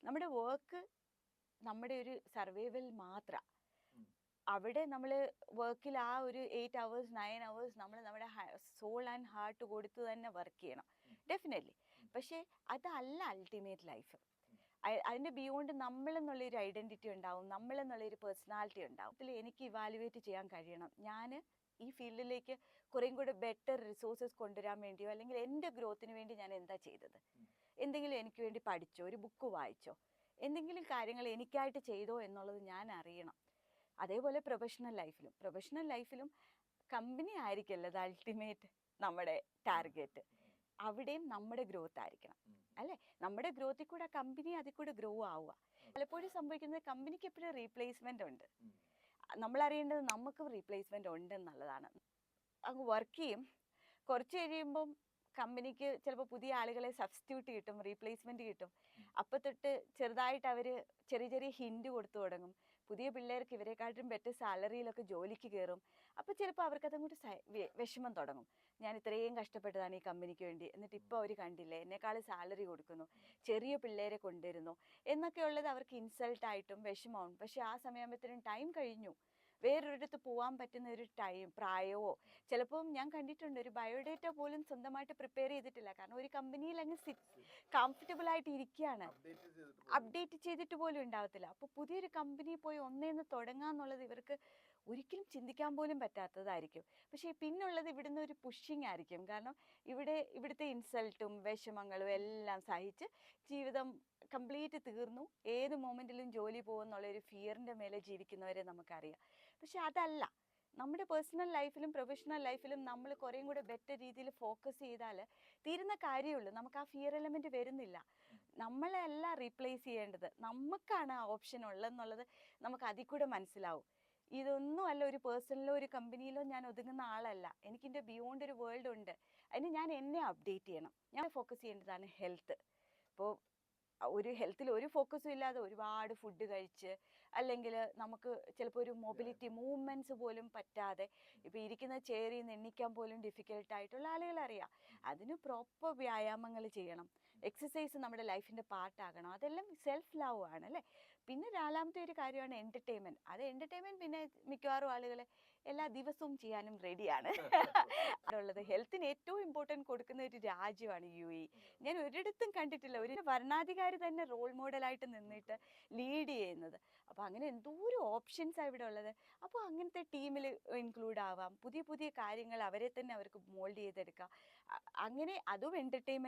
നമ്മുടെ വർക്ക് നമ്മുടെ ഒരു സർവൈവൽ മാത്രമാണ്. അവിടെ നമ്മൾ വർക്കിൽ ആ ഒരു 8 hours 9 hours നമ്മൾ നമ്മുടെ സോൾ ആൻഡ് ഹാർട്ട് കൊടുത്ത് തന്നെ വർക്ക് ചെയ്യണം ഡെഫിനറ്റ്ലി. പക്ഷേ അതല്ല അൾട്ടിമേറ്റ് ലൈഫ്. അതിൻ്റെ ബിയോണ്ട് നമ്മളെന്നുള്ളൊരു ഐഡൻറ്റിറ്റി ഉണ്ടാവും, നമ്മളെന്നുള്ളൊരു പേഴ്സണാലിറ്റി ഉണ്ടാവും. അതിൽ എനിക്ക് ഇവാലുവേറ്റ് ചെയ്യാൻ കഴിയണം, ഞാൻ ഈ ഫീൽഡിലേക്ക് കുറേയും കൂടെ ബെറ്റർ റിസോഴ്സസ് കൊണ്ടുവരാൻ വേണ്ടിയോ അല്ലെങ്കിൽ എൻ്റെ ഗ്രോത്തിന് വേണ്ടി ഞാൻ എന്താ ചെയ്തത്, എന്തെങ്കിലും എനിക്ക് വേണ്ടി പഠിച്ചോ, ഒരു ബുക്ക് വായിച്ചോ, എന്തെങ്കിലും കാര്യങ്ങൾ എനിക്കായിട്ട് ചെയ്തോ എന്നുള്ളത് ഞാൻ അറിയണം. അതേപോലെ പ്രൊഫഷണൽ ലൈഫിലും കമ്പനി ആയിരിക്കില്ല അത് അൾട്ടിമേറ്റ് നമ്മുടെ ടാർഗറ്റ്. അവിടെയും നമ്മുടെ ഗ്രോത്ത് ആയിരിക്കണം അല്ലേ? നമ്മുടെ ഗ്രോത്തിൽ കൂടെ കമ്പനി അതിൽ കൂടെ ഗ്രോ ആവുക. പലപ്പോഴും സംഭവിക്കുന്നത് കമ്പനിക്ക് എപ്പോഴും റീപ്ലേസ്മെന്റ് ഉണ്ട്. നമ്മൾ അറിയേണ്ടത് നമുക്ക് റീപ്ലേസ്മെന്റ് ഉണ്ടെന്നുള്ളതാണ്. അങ്ങ് വർക്ക് ചെയ്യും, കുറച്ച് കഴിയുമ്പം കമ്പനിക്ക് ചിലപ്പോൾ പുതിയ ആളുകളെ സബ്സ്റ്റിറ്റ്യൂട്ട് കിട്ടും, റീപ്ലേസ്മെന്റ് കിട്ടും. അപ്പം തൊട്ട് ചെറുതായിട്ട് അവർ ചെറിയ ചെറിയ ഹിൻഡ് കൊടുത്തു തുടങ്ങും. പുതിയ പിള്ളേർക്ക് ഇവരെക്കാട്ടും ബെറ്റർ സാലറിയിലൊക്കെ ജോലിക്ക് കയറും. അപ്പോൾ ചിലപ്പോൾ അവർക്കതങ്ങോട്ട് വിഷമം തുടങ്ങും. ഞാൻ ഇത്രയും കഷ്ടപ്പെട്ടതാണ് ഈ കമ്പനിക്ക് വേണ്ടി, എന്നിട്ട് ഇപ്പോൾ അവർ കണ്ടില്ലേ എന്നെക്കാൾ സാലറി കൊടുക്കുന്നു, ചെറിയ പിള്ളേരെ കൊണ്ടുവരുന്നു എന്നൊക്കെ ഉള്ളത് അവർക്ക് ഇൻസൾട്ടായിട്ടും വിഷമവും. പക്ഷെ ആ സമയമാകുമ്പോഴത്തേനും ടൈം കഴിഞ്ഞു, വേറൊരിടത്ത് പോകാൻ പറ്റുന്ന ഒരു പ്രായമോ. ചിലപ്പം ഞാൻ കണ്ടിട്ടുണ്ട് ഒരു ബയോഡേറ്റ പോലും സ്വന്തമായിട്ട് പ്രിപ്പയർ ചെയ്തിട്ടില്ല, കാരണം ഒരു കമ്പനിയിൽ അങ്ങ് കംഫർട്ടബിൾ ആയിട്ട് ഇരിക്കുകയാണ്, അപ്ഡേറ്റ് ചെയ്തിട്ട് പോലും ഉണ്ടാവത്തില്ല. അപ്പോൾ പുതിയൊരു കമ്പനി പോയി ഒന്നേന്ന് തുടങ്ങാന്നുള്ളത് ഇവർക്ക് ഒരിക്കലും ചിന്തിക്കാൻ പോലും പറ്റാത്തതായിരിക്കും. പക്ഷേ പിന്നുള്ളത് ഇവിടുന്ന് ഒരു പുഷിങ് ആയിരിക്കും, കാരണം ഇവിടുത്തെ ഇൻസൾട്ടും വിഷമങ്ങളും എല്ലാം സഹിച്ച് ജീവിതം കംപ്ലീറ്റ് തീർന്നു, ഏത് മൊമെൻറ്റിലും ജോലി പോകുമെന്നുള്ളൊരു ഫിയറിൻ്റെ മേലെ ജീവിക്കുന്നവരെ നമുക്കറിയാം. പക്ഷെ അതല്ല, നമ്മുടെ പേഴ്സണൽ ലൈഫിലും പ്രൊഫഷണൽ ലൈഫിലും നമ്മൾ കുറേയും കൂടെ ബെറ്റർ രീതിയിൽ ഫോക്കസ് ചെയ്താൽ തീരുന്ന കാര്യമുള്ളൂ. നമുക്ക് ആ ഫിയർ എലമെൻറ്റ് വരുന്നില്ല. നമ്മളെയല്ല റീപ്ലേസ് ചെയ്യേണ്ടത്, നമുക്കാണ് ആ ഓപ്ഷൻ ഉള്ളതെന്നുള്ളത് നമുക്ക് അതിൽ കൂടെ മനസ്സിലാവും. ഇതൊന്നും അല്ല, ഒരു പേഴ്സണലോ ഒരു കമ്പനിയിലോ ഞാൻ ഒതുങ്ങുന്ന ആളല്ല, എനിക്കെൻ്റെ ബിയോണ്ട് ഒരു വേൾഡ് ഉണ്ട്. അതിന് ഞാൻ എന്നെ അപ്ഡേറ്റ് ചെയ്യണം. ഞാൻ ഫോക്കസ് ചെയ്യേണ്ടതാണ് ഹെൽത്ത്. ഇപ്പോൾ ഒരു ഹെൽത്തിൽ ഒരു ഫോക്കസും ഇല്ലാതെ ഒരുപാട് ഫുഡ് കഴിച്ച്, അല്ലെങ്കിൽ നമുക്ക് ചിലപ്പോൾ ഒരു മൊബിലിറ്റി മൂവ്മെൻറ്റ്സ് പോലും പറ്റാതെ ഇപ്പോൾ ഇരിക്കുന്ന ചെയറിൽ നിന്ന് എണ്ണിക്കാൻ പോലും ഡിഫിക്കൽട്ടായിട്ടുള്ള ആളുകളറിയാം. അതിന് പ്രോപ്പർ വ്യായാമങ്ങൾ ചെയ്യണം, എക്സസൈസ് നമ്മുടെ ലൈഫിൻ്റെ പാർട്ടാകണം. അതെല്ലാം സെൽഫ് ലവ് ആണ് അല്ലേ? പിന്നെ നാലാമത്തെ ഒരു കാര്യമാണ് എൻ്റർടൈൻമെൻറ്റ്. അത് എൻ്റർടൈൻമെൻറ്റ് പിന്നെ മിക്കവാറും ആളുകൾ എല്ലാ ദിവസവും ചെയ്യാനും റെഡിയാണ്. അതുള്ളത് ഹെൽത്തിന് ഏറ്റവും ഇമ്പോർട്ടൻറ്റ് കൊടുക്കുന്ന ഒരു രാജ്യമാണ് UAE. ഞാൻ ഒരിടത്തും കണ്ടിട്ടില്ല ഒരു ഭരണാധികാരി തന്നെ റോൾ മോഡലായിട്ട് നിന്നിട്ട് ലീഡ് ചെയ്യുന്നത്. അപ്പോൾ അങ്ങനെ എന്തോരം ഓപ്ഷൻസാണ് ഇവിടെ ഉള്ളത്. അപ്പോൾ അങ്ങനത്തെ ടീമിൽ ഇൻക്ലൂഡ് ആവാം, പുതിയ പുതിയ കാര്യങ്ങൾ അവരെ തന്നെ അവർക്ക് മോൾഡ് ചെയ്തെടുക്കാം. അങ്ങനെ അതും എൻ്റർടൈൻമെൻറ്റ്